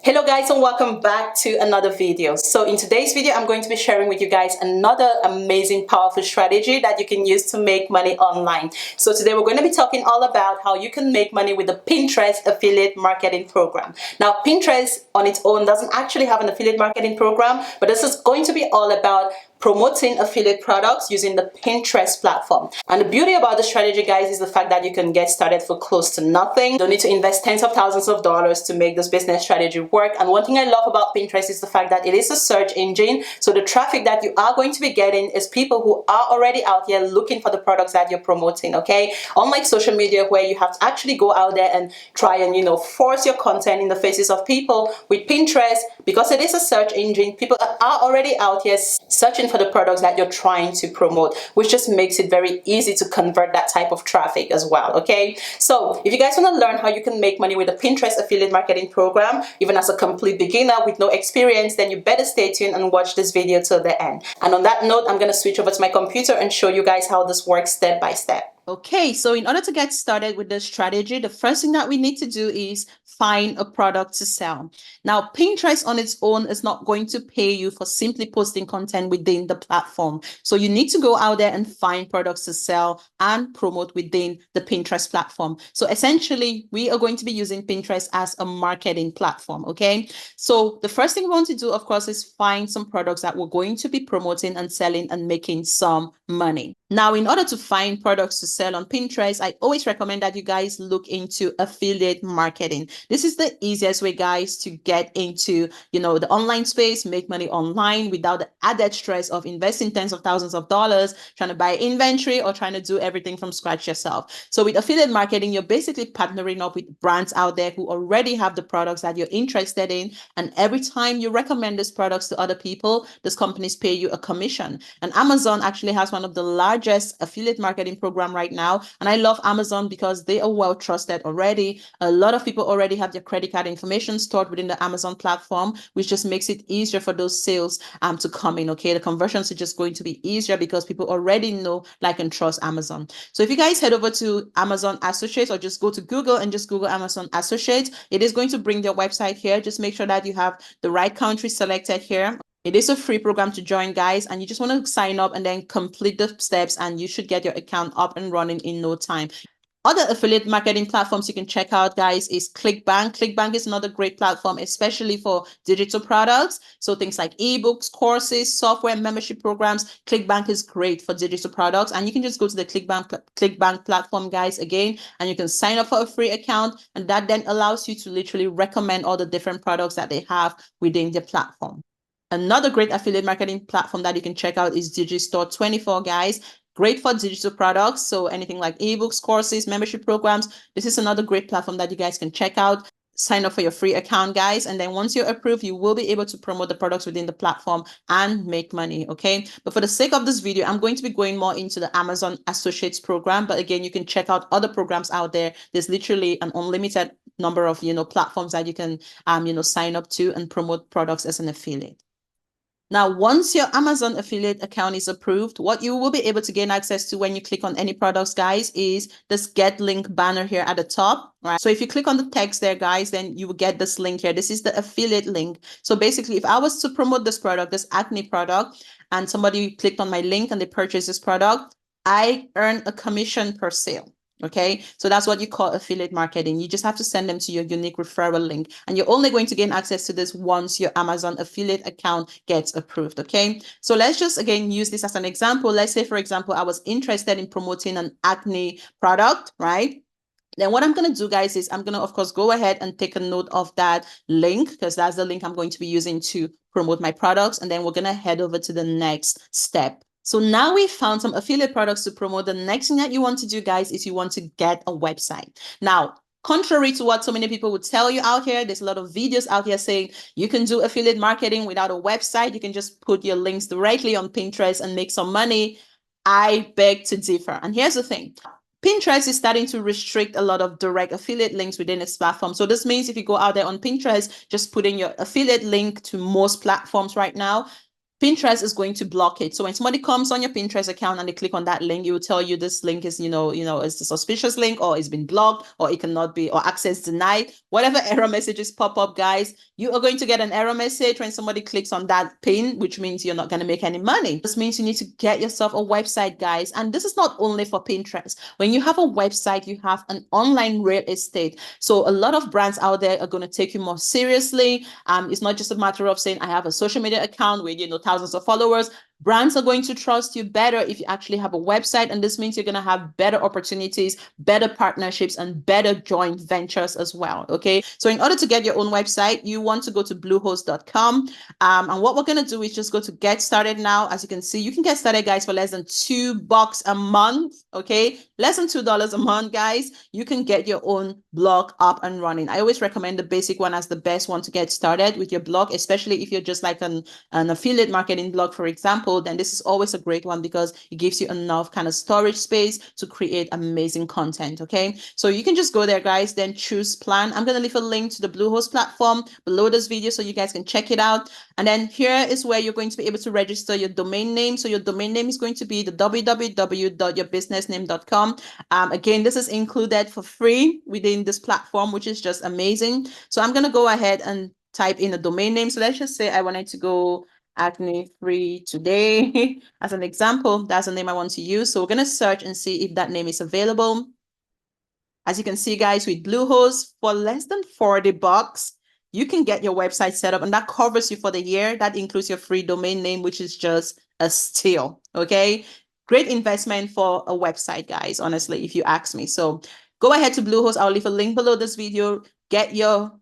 Hello guys, and welcome back to another video. So in today's video, I'm going to be sharing with you guys another amazing, powerful strategy that you can use to make money online. So today we're going to be talking all about how you can make money with the Pinterest affiliate marketing program. Now, Pinterest on its own doesn't actually have an affiliate marketing program, but this is going to be all about promoting affiliate products using the Pinterest platform. And the beauty about the strategy, guys, is the fact that you can get started for close to nothing. You don't need to invest tens of thousands of dollars to make this business strategy work. And one thing I love about Pinterest is the fact that it is a search engine. So the traffic that you are going to be getting is people who are already out here looking for the products that you're promoting, okay? Unlike social media, where you have to actually go out there and try and, force your content in the faces of people, with Pinterest, because it is a search engine, people are already out here searching for the products that you're trying to promote, which just makes it very easy to convert that type of traffic as well, okay? So if you guys want to learn how you can make money with the Pinterest affiliate marketing program, even as a complete beginner with no experience, then you better stay tuned and watch this video till the end. And on that note, I'm going to switch over to my computer and show you guys how this works step by step. Okay, so in order to get started with this strategy, the first thing that we need to do is find a product to sell. Now, Pinterest on its own is not going to pay you for simply posting content within the platform. So you need to go out there and find products to sell and promote within the Pinterest platform. So essentially, we are going to be using Pinterest as a marketing platform, okay? So the first thing we want to do, of course, is find some products that we're going to be promoting and selling and making some money. Now, in order to find products to sell on Pinterest, I always recommend that you guys look into affiliate marketing. This is the easiest way, guys, to get into, the online space, make money online without the added stress of investing tens of thousands of dollars, trying to buy inventory or trying to do everything from scratch yourself. So with affiliate marketing, you're basically partnering up with brands out there who already have the products that you're interested in. And every time you recommend these products to other people, these companies pay you a commission. And Amazon actually has one of the largest affiliate marketing program right now. And I love Amazon because they are well trusted already. A lot of people already have their credit card information stored within the Amazon platform, which just makes it easier for those sales to come in, okay? The conversions are just going to be easier because people already know, like, and trust Amazon. So if you guys head over to Amazon Associates or just go to Google and just Google Amazon Associates, it is going to bring their website here. Just make sure that you have the right country selected here. It is a free program to join, guys, and you just want to sign up and then complete the steps and you should get your account up and running in no time. Other affiliate marketing platforms you can check out, guys, is ClickBank. ClickBank is another great platform, especially for digital products. So things like ebooks, courses, software, membership programs. ClickBank is great for digital products. And you can just go to the ClickBank platform, guys, again, and you can sign up for a free account. And that then allows you to literally recommend all the different products that they have within the platform. Another great affiliate marketing platform that you can check out is Digistore24, guys. Great for digital products. So anything like ebooks, courses, membership programs. This is another great platform that you guys can check out. Sign up for your free account, guys. And then once you're approved, you will be able to promote the products within the platform and make money, okay? But for the sake of this video, I'm going to be going more into the Amazon Associates program. But again, you can check out other programs out there. There's literally an unlimited number of, platforms that you can, sign up to and promote products as an affiliate. Now, once your Amazon affiliate account is approved, what you will be able to gain access to when you click on any products, guys, is this get link banner here at the top, right? So if you click on the text there, guys, then you will get this link here. This is the affiliate link. So basically, if I was to promote this product, this acne product, and somebody clicked on my link and they purchased this product, I earn a commission per sale. Okay, so that's what you call affiliate marketing. You just have to send them to your unique referral link, and you're only going to gain access to this once your Amazon affiliate account gets approved. Okay, so let's just again use this as an example. Let's say, for example, I was interested in promoting an acne product, right? Then what I'm going to do, guys, is I'm going to, of course, go ahead and take a note of that link because that's the link I'm going to be using to promote my products. And then we're going to head over to the next step. So now we've found some affiliate products to promote. The next thing that you want to do, guys, is you want to get a website. Now, contrary to what so many people would tell you out here, there's a lot of videos out here saying you can do affiliate marketing without a website. You can just put your links directly on Pinterest and make some money. I beg to differ. And here's the thing. Pinterest is starting to restrict a lot of direct affiliate links within its platform. So this means if you go out there on Pinterest, just put in your affiliate link to most platforms right now, Pinterest is going to block it. So when somebody comes on your Pinterest account and they click on that link, it will tell you this link is, is a suspicious link, or it's been blocked, or it cannot be, or access denied. Whatever error messages pop up, guys, you are going to get an error message when somebody clicks on that pin, which means you're not going to make any money. This means you need to get yourself a website, guys. And this is not only for Pinterest. When you have a website, you have an online real estate. So a lot of brands out there are going to take you more seriously. It's not just a matter of saying, I have a social media account with, thousands of followers. Brands are going to trust you better if you actually have a website, and this means you're going to have better opportunities, better partnerships, and better joint ventures as well. Okay, so in order to get your own website, you want to go to bluehost.com, and what we're going to do is just go to get started now. As you can see, you can get started, guys, for less than $2 a month. Okay, less than $2 a month, guys. You can get your own blog up and running. I always recommend the basic one as the best one to get started with your blog, especially if you're just like an affiliate marketing blog, for example. Then this is always a great one because it gives you enough kind of storage space to create amazing content. Okay, so you can just go there, guys, then choose plan. I'm going to leave a link to the Bluehost platform below this video so you guys can check it out. And then here is where you're going to be able to register your domain name. So your domain name is going to be the www.yourbusinessname.com. Again, this is included for free within this platform, which is just amazing. So I'm going to go ahead and type in a domain name. So let's just say I wanted to go acne free today as an example. That's the name I want to use. So we're going to search and see if that name is available. As you can see, guys, with Bluehost, for less than $40, you can get your website set up, and that covers you for the year. That includes your free domain name, which is just a steal. Okay, great investment for a website, guys, honestly, if you ask me. So go ahead to Bluehost. I'll leave a link below this video. Get your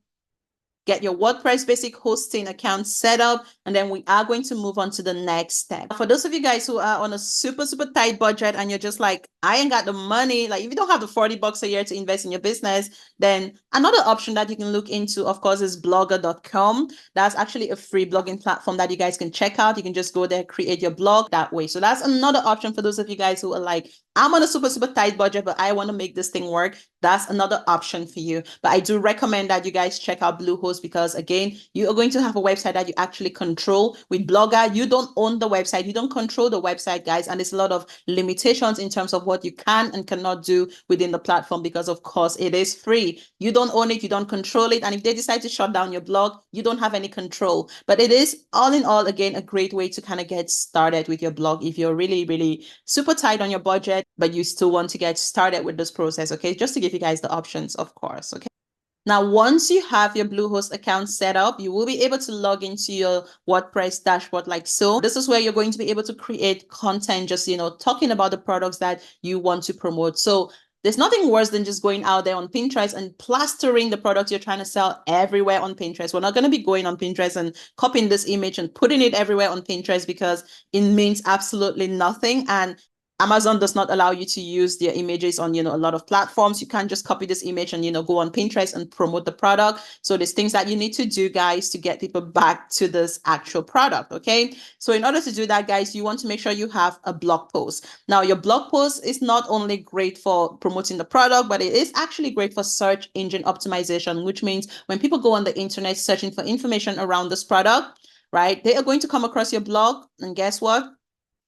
WordPress basic hosting account set up, and then we are going to move on to the next step. For those of you guys who are on a super tight budget and you're just like, I ain't got the money, like if you don't have the $40 a year to invest in your business, then another option that you can look into, of course, is blogger.com. That's actually a free blogging platform that you guys can check out. You can just go there, create your blog that way. So that's another option for those of you guys who are like, I'm on a super tight budget, but I want to make this thing work. That's another option for you. But I do recommend that you guys check out Bluehost because, again, you are going to have a website that you actually control. With Blogger, you don't own the website. You don't control the website, guys. And there's a lot of limitations in terms of what you can and cannot do within the platform because, of course, it is free. You don't own it. You don't control it. And if they decide to shut down your blog, you don't have any control. But it is, all in all, again, a great way to kind of get started with your blog if you're really super tight on your budget, but you still want to get started with this process. Okay, just to give you guys the options, of course. Okay, now once you have your Bluehost account set up, you will be able to log into your WordPress dashboard like so. This is where you're going to be able to create content, just talking about the products that you want to promote. So there's nothing worse than just going out there on Pinterest and plastering the products you're trying to sell everywhere on Pinterest. We're not going to be going on Pinterest and copying this image and putting it everywhere on Pinterest because it means absolutely nothing. And Amazon does not allow you to use their images on, a lot of platforms. You can't just copy this image and, go on Pinterest and promote the product. So there's things that you need to do, guys, to get people back to this actual product. Okay. So in order to do that, guys, you want to make sure you have a blog post. Now, your blog post is not only great for promoting the product, but it is actually great for search engine optimization, which means when people go on the internet searching for information around this product, right, they are going to come across your blog. And guess what?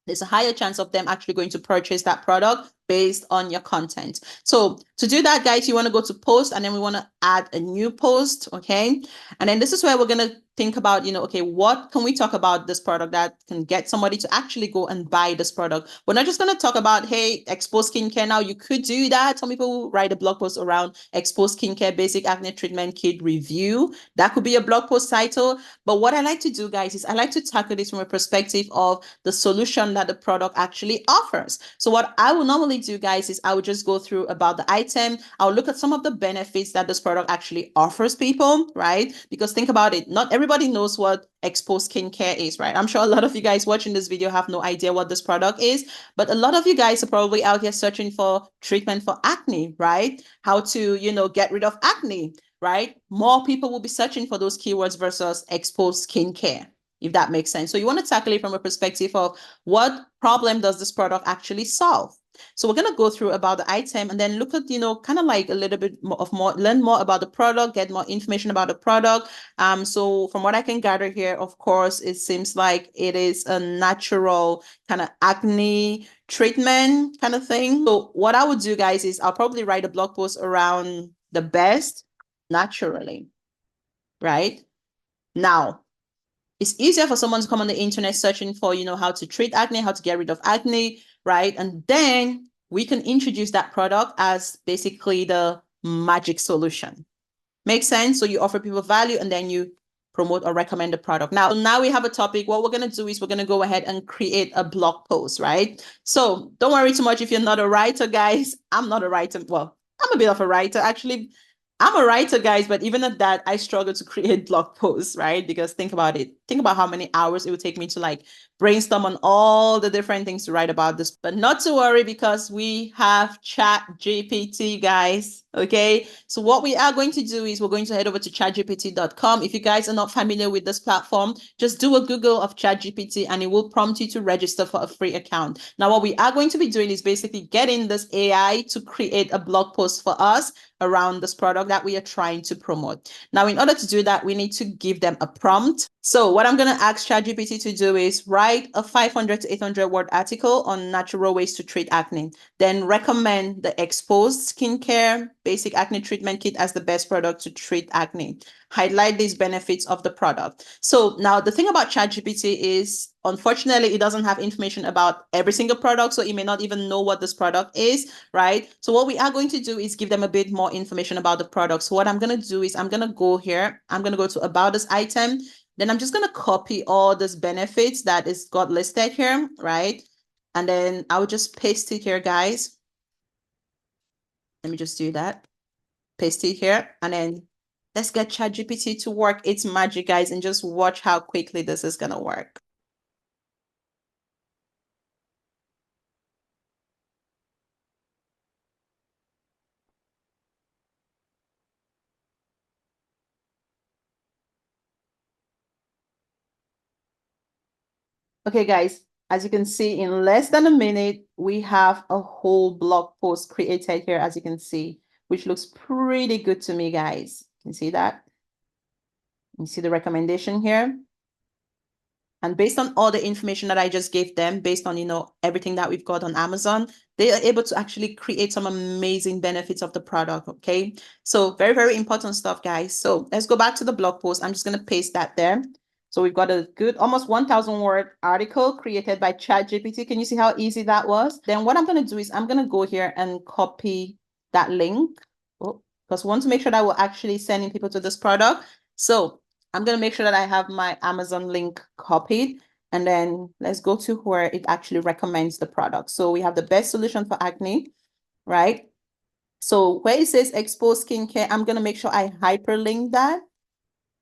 There's a higher chance of them actually going to purchase that product based on your content. So to do that, guys, you want to go to post, and then we want to add a new post. Okay. And then this is where we're going to think about, okay, what can we talk about this product that can get somebody to actually go and buy this product? We're not just going to talk about, hey, exposed skincare. Now you could do that. Some people write a blog post around exposed skincare basic acne treatment kit review. That could be a blog post title. But what I like to do, guys, is I like to tackle this from a perspective of the solution that the product actually offers. So what I will normally do, guys, is I would just go through about the item. I'll look at some of the benefits that this product actually offers people, right? Because think about it, not everybody knows what exposed skincare is, right? I'm sure a lot of you guys watching this video have no idea what this product is, but a lot of you guys are probably out here searching for treatment for acne, right? How to, get rid of acne, right? More people will be searching for those keywords versus exposed skincare, if that makes sense. So you want to tackle it from a perspective of what problem does this product actually solve? So we're going to go through about the item and then look at, kind of like a little bit more, learn more about the product, get more information about the product. So from what I can gather here, of course, it seems like it is a natural kind of acne treatment kind of thing. So what I would do, guys, is I'll probably write a blog post around the best naturally, right? Now, it's easier for someone to come on the internet searching for, how to treat acne, how to get rid of acne, right? And then we can introduce that product as basically the magic solution. Makes sense? So you offer people value and then you promote or recommend the product. Now we have a topic. What we're going to do is we're going to go ahead and create a blog post, right? So don't worry too much if you're not a writer, guys. I'm not a writer. Well, I'm a bit of a writer, actually. I'm a writer, guys, but even at that, I struggle to create blog posts, right? Because think about it. Think about how many hours it would take me to brainstorm on all the different things to write about this. But not to worry, because we have ChatGPT, guys. Okay. So what we are going to do is we're going to head over to chatgpt.com. If you guys are not familiar with this platform, just do a Google of ChatGPT and it will prompt you to register for a free account. Now, what we are going to be doing is basically getting this AI to create a blog post for us around this product that we are trying to promote. Now, in order to do that, we need to give them a prompt. So what I'm going to ask ChatGPT to do is write a 500 to 800 word article on natural ways to treat acne. Then recommend the Exposed Skincare Basic Acne Treatment Kit as the best product to treat acne. Highlight these benefits of the product. So now the thing about ChatGPT is, unfortunately, it doesn't have information about every single product. So it may not even know what this product is, right? So what we are going to do is give them a bit more information about the product. So what I'm going to do is I'm going to go here. I'm going to go to about this item. Then I'm just going to copy all these benefits that is got listed here, right? And then I'll just paste it here, guys. Let me just do that. Paste it here. And then let's get ChatGPT to work its magic, guys, and just watch how quickly this is going to work. Okay, guys, as you can see, in less than a minute, we have a whole blog post created here, as you can see, which looks pretty good to me, guys. You can see that? You see the recommendation here? And based on all the information that I just gave them, based on, everything that we've got on Amazon, they are able to actually create some amazing benefits of the product, okay? So very, very important stuff, guys. So let's go back to the blog post. I'm just going to paste that there. So we've got a good almost 1,000 word article created by ChatGPT. Can you see how easy that was? Then what I'm going to do is I'm going to go here and copy that link. Oh, because we want to make sure that we're actually sending people to this product. So I'm going to make sure that I have my Amazon link copied. And then let's go to where it actually recommends the product. So we have the best solution for acne, right? So where it says Exposed Skincare, I'm going to make sure I hyperlink that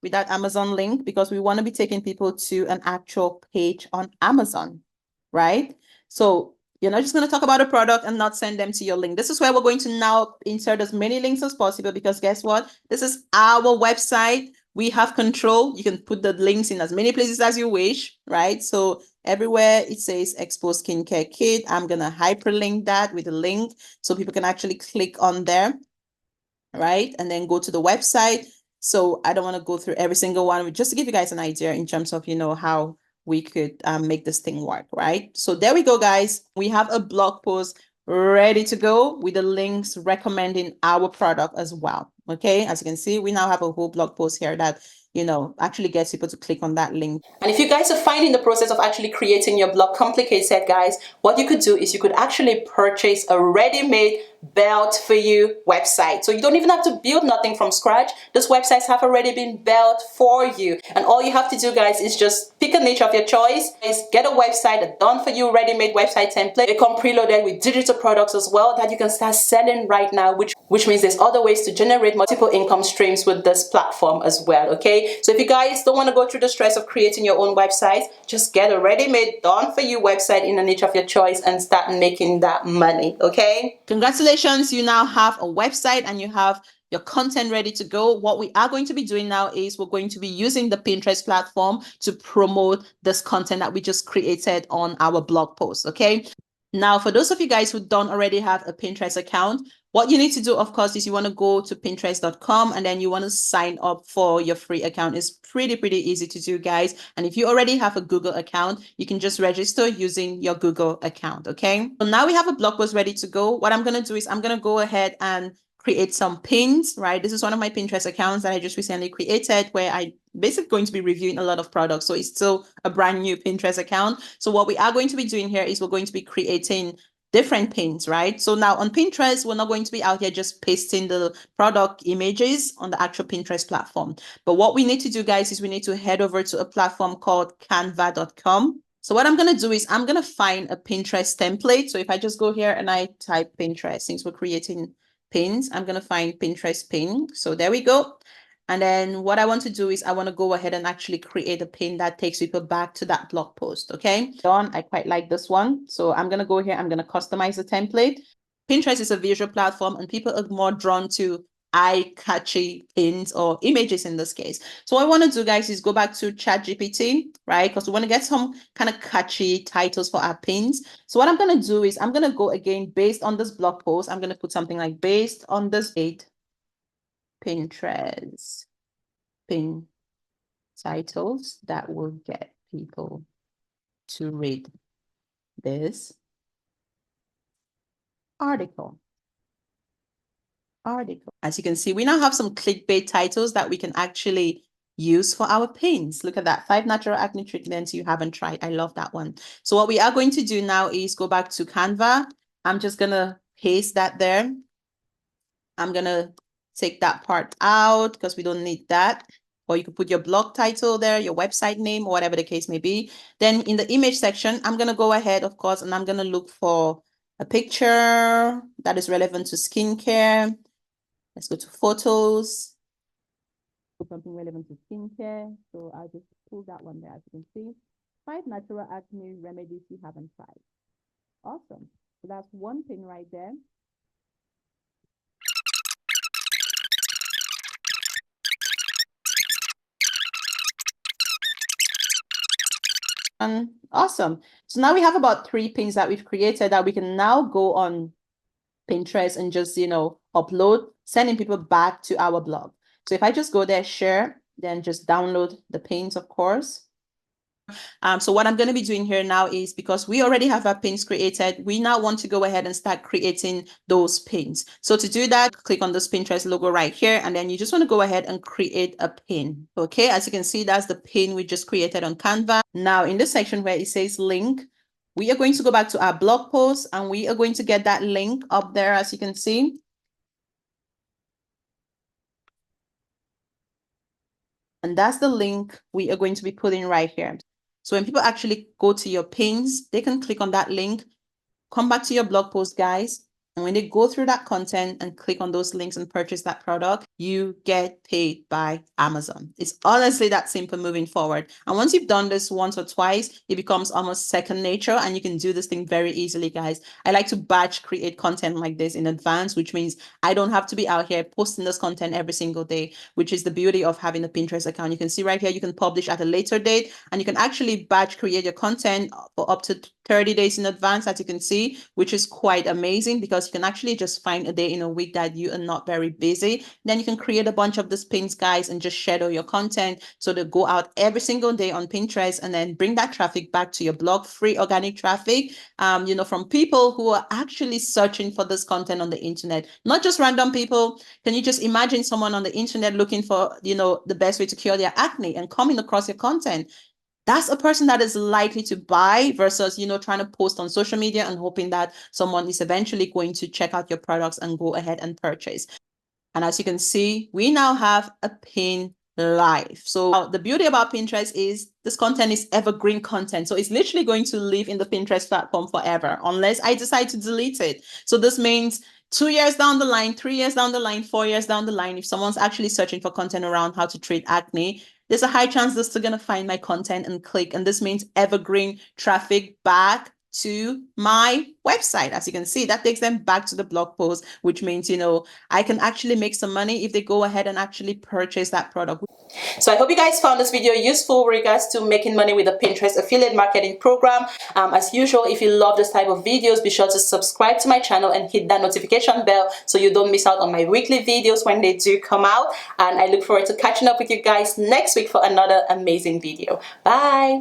with that Amazon link, because we want to be taking people to an actual page on Amazon, right? So you're not just going to talk about a product and not send them to your link. This is where we're going to now insert as many links as possible, because guess what? This is our website. We have control. You can put the links in as many places as you wish, right? So everywhere it says Exposed Skincare Kit, I'm going to hyperlink that with a link so people can actually click on there, right? And then go to the website. So I don't want to go through every single one, just to give you guys an idea in terms of, how we could make this thing work, right? So there we go, guys. We have a blog post ready to go with the links recommending our product as well. Okay, as you can see, we now have a whole blog post here that actually gets people to click on that link. And if you guys are finding the process of actually creating your blog complicated, guys, what you could do is you could actually purchase a ready-made built for you website. So you don't even have to build nothing from scratch. Those websites have already been built for you. And all you have to do, guys, is just pick a niche of your choice, is get a website, a done for you ready-made website template. They come preloaded with digital products as well that you can start selling right now, which means there's other ways to generate multiple income streams with this platform as well, okay? So if you guys don't want to go through the stress of creating your own website, just get a ready-made, done for you website in a niche of your choice and start making that money, okay? Congratulations, you now have a website and you have your content ready to go. What we are going to be doing now is we're going to be using the Pinterest platform to promote this content that we just created on our blog post, okay? Now, for those of you guys who don't already have a Pinterest account, what you need to do, of course, is you want to go to pinterest.com and then you want to sign up for your free account. It's pretty easy to do, guys. And if you already have a Google account, you can just register using your Google account, okay? So now we have a blog post ready to go. What I'm going to do is I'm going to go ahead and create some pins, right? This is one of my Pinterest accounts that I just recently created where I basically going to be reviewing a lot of products. So it's still a brand new Pinterest account. So what we are going to be doing here is we're going to be creating different pins, right? So now on Pinterest, we're not going to be out here just pasting the product images on the actual Pinterest platform. But what we need to do, guys, is we need to head over to a platform called canva.com. So what I'm going to do is I'm going to find a Pinterest template. So if I just go here and I type Pinterest, since we're creating pins, I'm going to find Pinterest pin. So there we go. And then what I want to do is I want to go ahead and actually create a pin that takes people back to that blog post. Okay. Done. I quite like this one. So I'm going to go here. I'm going to customize the template. Pinterest is a visual platform and people are more drawn to eye-catchy pins or images in this case. So what I want to do, guys, is go back to ChatGPT, right? Because we want to get some kind of catchy titles for our pins. So what I'm going to do is I'm going to go again based on this blog post. I'm going to put something like based on this date, Pinterest pin titles that will get people to read this article. As you can see, we now have some clickbait titles that we can actually use for our pins. Look at that, 5 natural acne treatments you haven't tried. I love that one. So what we are going to do now is go back to Canva. I'm just gonna paste that there. I'm gonna take that part out because we don't need that. Or you could put your blog title there, your website name, or whatever the case may be. Then in the image section, I'm gonna go ahead, of course, and I'm gonna look for a picture that is relevant to skincare. Let's go to photos. Something relevant to skincare. So I'll just pull that one there, as you can see. 5 natural acne remedies you haven't tried. Awesome. So that's one pin right there. Awesome. So now we have about 3 pins that we've created that we can now go on Pinterest and just, upload, sending people back to our blog. So if I just go there, share, then just download the pins, of course. So what I'm going to be doing here now is because we already have our pins created, we now want to go ahead and start creating those pins. So to do that, click on this Pinterest logo right here, and then you just want to go ahead and create a pin. Okay, as you can see, that's the pin we just created on Canva. Now in this section where it says link, we are going to go back to our blog post and we are going to get that link up there, as you can see. And that's the link we are going to be putting right here. So when people actually go to your pins, they can click on that link, come back to your blog post, guys. And when they go through that content and click on those links and purchase that product, you get paid by Amazon. It's honestly that simple moving forward. And once you've done this once or twice, it becomes almost second nature and you can do this thing very easily, guys. I like to batch create content like this in advance, which means I don't have to be out here posting this content every single day, which is the beauty of having a Pinterest account. You can see right here, you can publish at a later date and you can actually batch create your content for up to 30 days in advance, as you can see, which is quite amazing because you can actually just find a day in a week that you are not very busy. Then you can create a bunch of these pins, guys, and just shadow your content so they go out every single day on Pinterest and then bring that traffic back to your blog, free organic traffic, from people who are actually searching for this content on the internet, not just random people. Can you just imagine someone on the internet looking for, the best way to cure their acne and coming across your content? That's a person that is likely to buy versus, trying to post on social media and hoping that someone is eventually going to check out your products and go ahead and purchase. And as you can see, we now have a pin live. So the beauty about Pinterest is this content is evergreen content. So it's literally going to live in the Pinterest platform forever, unless I decide to delete it. So this means 2 years down the line, 3 years down the line, 4 years down the line, if someone's actually searching for content around how to treat acne, there's a high chance they're still going to find my content and click. And this means evergreen traffic back to my website. As you can see, that takes them back to the blog post, which means, I can actually make some money if they go ahead and actually purchase that product. So I hope you guys found this video useful with regards to making money with the Pinterest affiliate marketing program. As usual, if you love this type of videos, be sure to subscribe to my channel and hit that notification bell so you don't miss out on my weekly videos when they do come out. And I look forward to catching up with you guys next week for another amazing video. Bye.